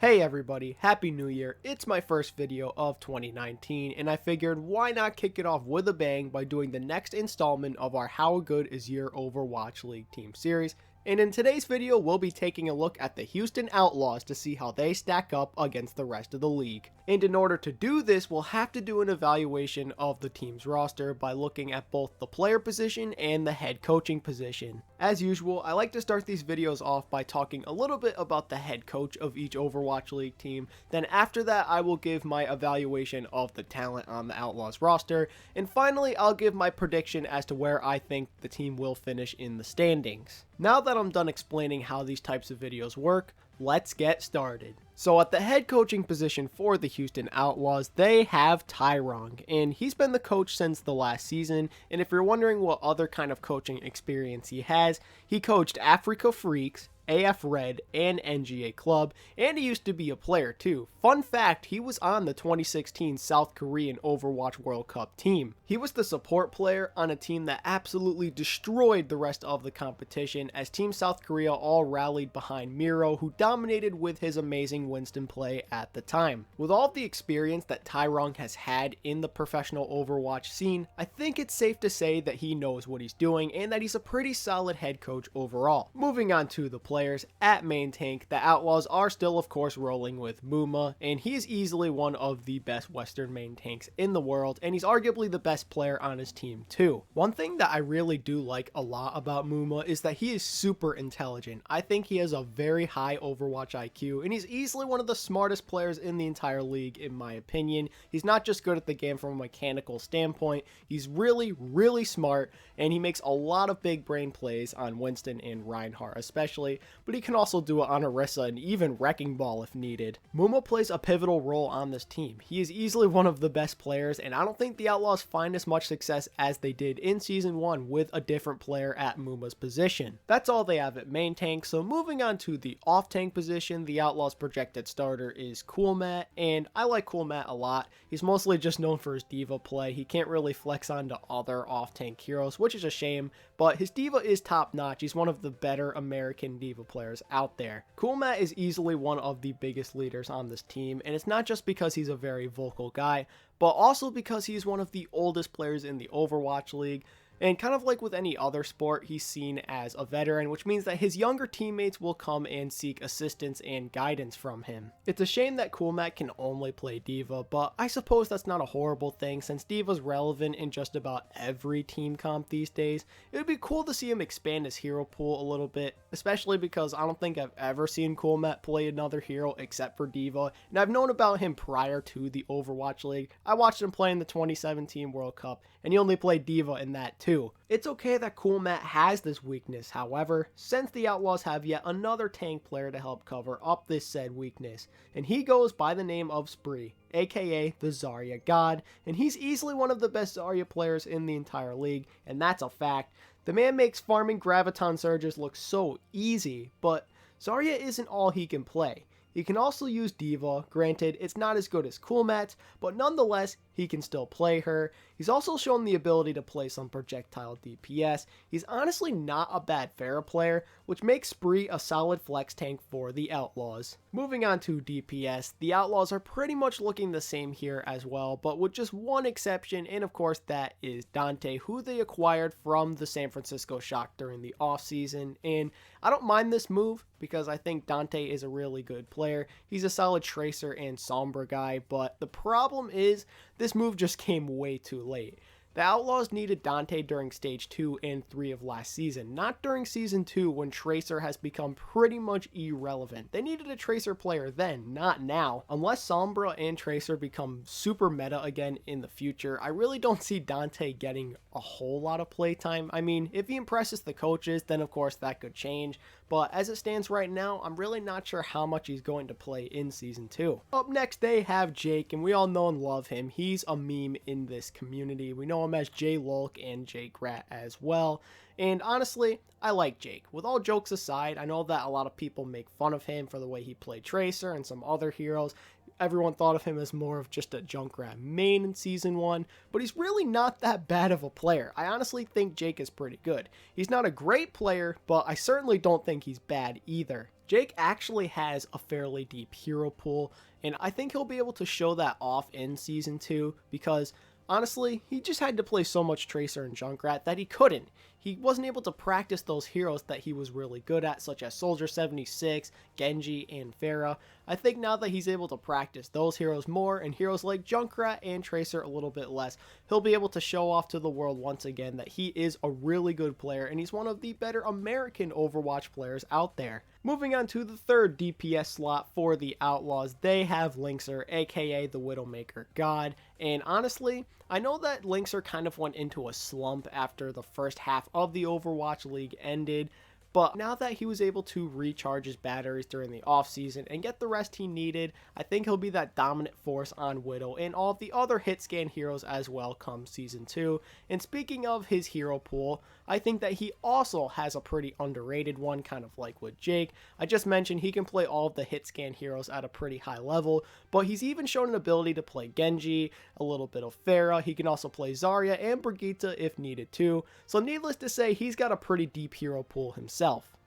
Hey everybody, Happy New Year. It's my first video of 2019 and I figured why not kick it off with a bang by doing the next installment of our How Good Is Your Overwatch League team series. And in today's video, we'll be taking a look at the Houston Outlaws to see how they stack up against the rest of the league. And in order to do this, we'll have to do an evaluation of the team's roster by looking at both the player position and the head coaching position. As usual, I like to start these videos off by talking a little bit about the head coach of each Overwatch League team. Then after that, I will give my evaluation of the talent on the Outlaws roster. And finally, I'll give my prediction as to where I think the team will finish in the standings. Now that I'm done explaining how these types of videos work, let's get started. So at the head coaching position for the Houston Outlaws, they have Tyrong, and he's been the coach since the last season. And if you're wondering what other kind of coaching experience he has, he coached Africa Freaks, AF Red, and NGA Club, and he used to be a player too. Fun fact, he was on the 2016 South Korean Overwatch World Cup team. He was the support player on a team that absolutely destroyed the rest of the competition as Team South Korea all rallied behind Miro, who dominated with his amazing Winston play at the time. With all of the experience that Tyrong has had in the professional Overwatch scene, I think it's safe to say that he knows what he's doing and that he's a pretty solid head coach overall. Moving on to the players, at main tank, the Outlaws are still of course rolling with Muma, and he is easily one of the best Western main tanks in the world, and he's arguably the best player on his team too. One thing that I really do like a lot about Muma is that he is super intelligent. I think he has a very high Overwatch IQ, and he's easily one of the smartest players in the entire league in my opinion. He's not just good at the game from a mechanical standpoint, he's really smart, and he makes a lot of big brain plays on Winston and Reinhardt especially, but he can also do it on Orisa and even Wrecking Ball if needed. Muma plays a pivotal role on this team. He is easily one of the best players, and I don't think the Outlaws find as much success as they did in Season 1 with a different player at Muma's position. That's all they have at main tank, so moving on to the off tank position, the Outlaws' projected starter is Cool Matt, and I like Cool Matt a lot. He's mostly just known for his diva play. He can't really flex onto other off tank heroes, which is a shame, but his diva is top notch. He's one of the better American diva players out there. Cool Matt is easily one of the biggest leaders on this team, and it's not just because he's a very vocal guy, but also because he's one of the oldest players in the Overwatch League. And kind of like with any other sport, he's seen as a veteran, which means that his younger teammates will come and seek assistance and guidance from him. It's a shame that Cool Matt can only play Diva, but I suppose that's not a horrible thing since Diva's relevant in just about every team comp these days. It would be cool to see him expand his hero pool a little bit, especially because I don't think I've ever seen Cool Matt play another hero except for Diva, and I've known about him prior to the Overwatch League. I watched him play in the 2017 World Cup, and he only played Diva in that too. It's okay that Cool Matt has this weakness, however, since the Outlaws have yet another tank player to help cover up this said weakness, and he goes by the name of Spree, aka the Zarya God, and he's easily one of the best Zarya players in the entire league, and that's a fact. The man makes farming Graviton Surges look so easy, but Zarya isn't all he can play. He can also use Diva. Granted, it's not as good as Cool Matt's, but nonetheless, he can still play her. He's also shown the ability to play some projectile DPS. He's honestly not a bad Pharah player, which makes Spree a solid flex tank for the Outlaws. Moving on to DPS, the Outlaws are pretty much looking the same here as well, but with just one exception, and of course that is Dante, who they acquired from the San Francisco Shock during the offseason, and I don't mind this move because I think Dante is a really good player. He's a solid Tracer and Sombra guy, but the problem is this move just came way too late. The Outlaws needed Dante during Stage 2 and 3 of last season, not during Season 2 when Tracer has become pretty much irrelevant. They needed a Tracer player then, not now. Unless Sombra and Tracer become super meta again in the future, I really don't see Dante getting a whole lot of playtime. I mean, if he impresses the coaches, then of course that could change, but as it stands right now, I'm really not sure how much he's going to play in Season 2. Up next, they have Jake, and we all know and love him. He's a meme in this community. We know him as J Lulk and Jake Rat as well. And honestly, I like Jake. With all jokes aside, I know that a lot of people make fun of him for the way he played Tracer and some other heroes. everyone thought of him as more of just a Junkrat main in Season 1, but he's really not that bad of a player. I honestly think Jake is pretty good. He's not a great player, but I certainly don't think he's bad either. Jake actually has a fairly deep hero pool, and I think he'll be able to show that off in Season 2 because honestly, he just had to play so much Tracer and Junkrat that he couldn't. He wasn't able to practice those heroes that he was really good at, such as Soldier 76, Genji, and Pharah. I think now that he's able to practice those heroes more and heroes like Junkrat and Tracer a little bit less, he'll be able to show off to the world once again that he is a really good player and he's one of the better American Overwatch players out there. Moving on to the third DPS slot for the Outlaws, they have Linkzr, aka the Widowmaker God, and honestly, I know that Linkzr kind of went into a slump after the first half of the Overwatch League ended, but now that he was able to recharge his batteries during the offseason and get the rest he needed, I think he'll be that dominant force on Widow and all of the other hit scan heroes as well come Season 2. And speaking of his hero pool, I think that he also has a pretty underrated one, kind of like with Jake. I just mentioned he can play all of the hit scan heroes at a pretty high level, but he's even shown an ability to play Genji, a little bit of Pharah. He can also play Zarya and Brigitte if needed too. So needless to say, he's got a pretty deep hero pool himself.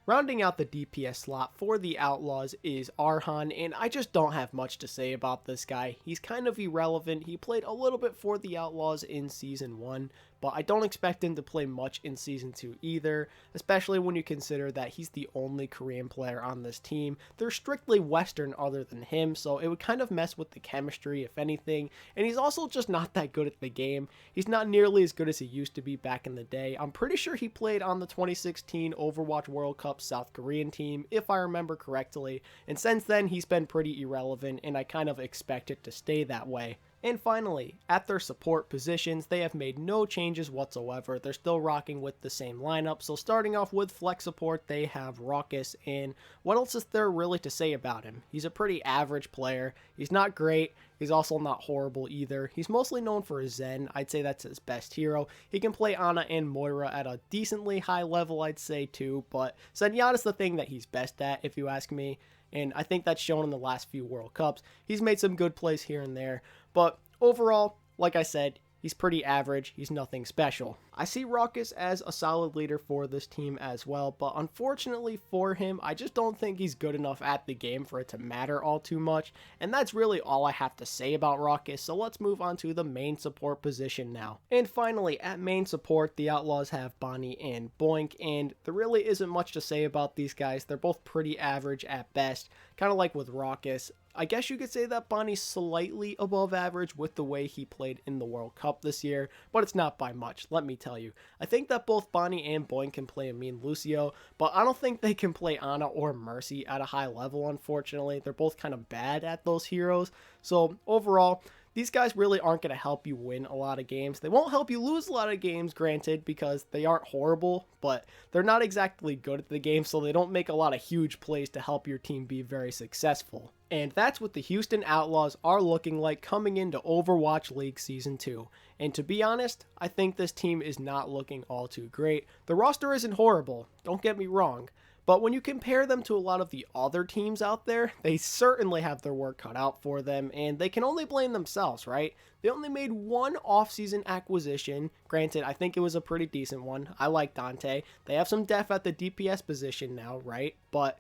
Rounding out the DPS slot for the Outlaws is Arhan, and I just don't have much to say about this guy. He's kind of irrelevant. He played a little bit for the Outlaws in Season 1, but I don't expect him to play much in Season 2 either, especially when you consider that he's the only Korean player on this team. They're strictly Western other than him, so it would kind of mess with the chemistry if anything, and he's also just not that good at the game. He's not nearly as good as he used to be back in the day. I'm pretty sure he played on the 2016 Overwatch World Cup South Korean team, if I remember correctly, and since then he's been pretty irrelevant, and I kind of expect it to stay that way. And finally, at their support positions, they have made no changes whatsoever. They're still rocking with the same lineup. So starting off with flex support, they have Raucus, and what else is there really to say about him? He's a pretty average player. He's not great. He's also not horrible either. He's mostly known for his Zen. I'd say that's his best hero. He can play Ana and Moira at a decently high level, I'd say too, but Zenyatta's the thing that he's best at, if you ask me. And I think that's shown in the last few World Cups. He's made some good plays here and there, but overall, like I said, he's pretty average. He's nothing special. I see Raucus as a solid leader for this team as well, but unfortunately for him, I just don't think he's good enough at the game for it to matter all too much, and that's really all I have to say about Raucus, so let's move on to the main support position now. And finally, at main support, the Outlaws have Bonnie and Boink, and there really isn't much to say about these guys. They're both pretty average at best, kind of like with Raucus. I guess you could say that Bonnie's slightly above average with the way he played in the World Cup this year, but it's not by much, let me tell you. I think that both Bonnie and Boink can play a mean Lucio, but I don't think they can play Ana or Mercy at a high level, unfortunately. They're both kind of bad at those heroes, so overall, these guys really aren't going to help you win a lot of games. They won't help you lose a lot of games, granted, because they aren't horrible, but they're not exactly good at the game, so they don't make a lot of huge plays to help your team be very successful. And that's what the Houston Outlaws are looking like coming into Overwatch League Season 2. And to be honest, I think this team is not looking all too great. The roster isn't horrible, don't get me wrong. But when you compare them to a lot of the other teams out there, they certainly have their work cut out for them, and they can only blame themselves, right? They only made one off-season acquisition. Granted, I think it was a pretty decent one. I like Dante. They have some depth at the DPS position now, right? But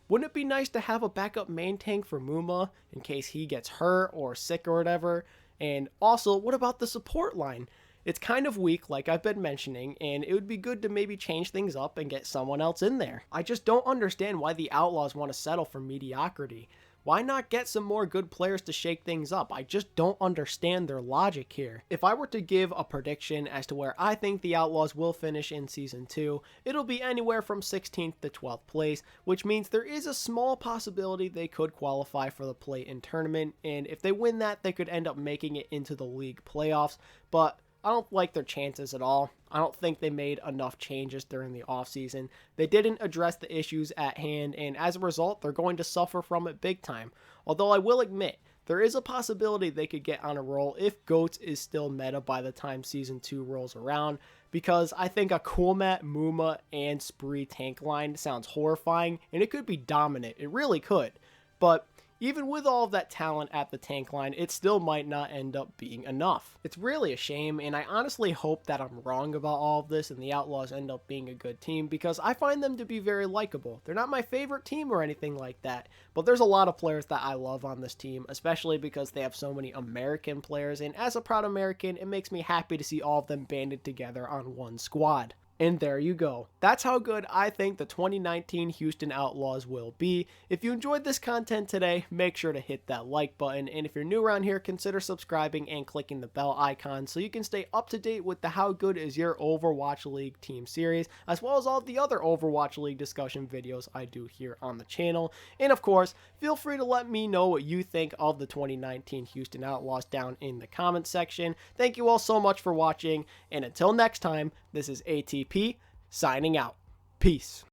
wouldn't it be nice to have a backup main tank for Muma in case he gets hurt or sick or whatever? And also, what about the support line? It's kind of weak, like I've been mentioning, and it would be good to maybe change things up and get someone else in there. I just don't understand why the Outlaws want to settle for mediocrity. Why not get some more good players to shake things up? I just don't understand their logic here. If I were to give a prediction as to where I think the Outlaws will finish in Season 2, it'll be anywhere from 16th to 12th place, which means there is a small possibility they could qualify for the play-in tournament, and if they win that, they could end up making it into the league playoffs, but I don't like their chances at all. I don't think they made enough changes during the offseason. They didn't address the issues at hand, and as a result, they're going to suffer from it big time. Although I will admit, there is a possibility they could get on a roll if GOATS is still meta by the time Season 2 rolls around, because I think a Coolmat, Muma, and Spree tank line sounds horrifying, and it could be dominant. It really could. But even with all of that talent at the tank line, it still might not end up being enough. It's really a shame, and I honestly hope that I'm wrong about all of this and the Outlaws end up being a good team, because I find them to be very likable. They're not my favorite team or anything like that, but there's a lot of players that I love on this team, especially because they have so many American players, and as a proud American, it makes me happy to see all of them banded together on one squad. And there you go. That's how good I think the 2019 Houston Outlaws will be. If you enjoyed this content today, make sure to hit that like button. And if you're new around here, consider subscribing and clicking the bell icon so you can stay up to date with the How Good Is Your Overwatch League team series, as well as all the other Overwatch League discussion videos I do here on the channel. And of course, feel free to let me know what you think of the 2019 Houston Outlaws down in the comments section. Thank you all so much for watching, and until next time, this is ATP signing out. Peace.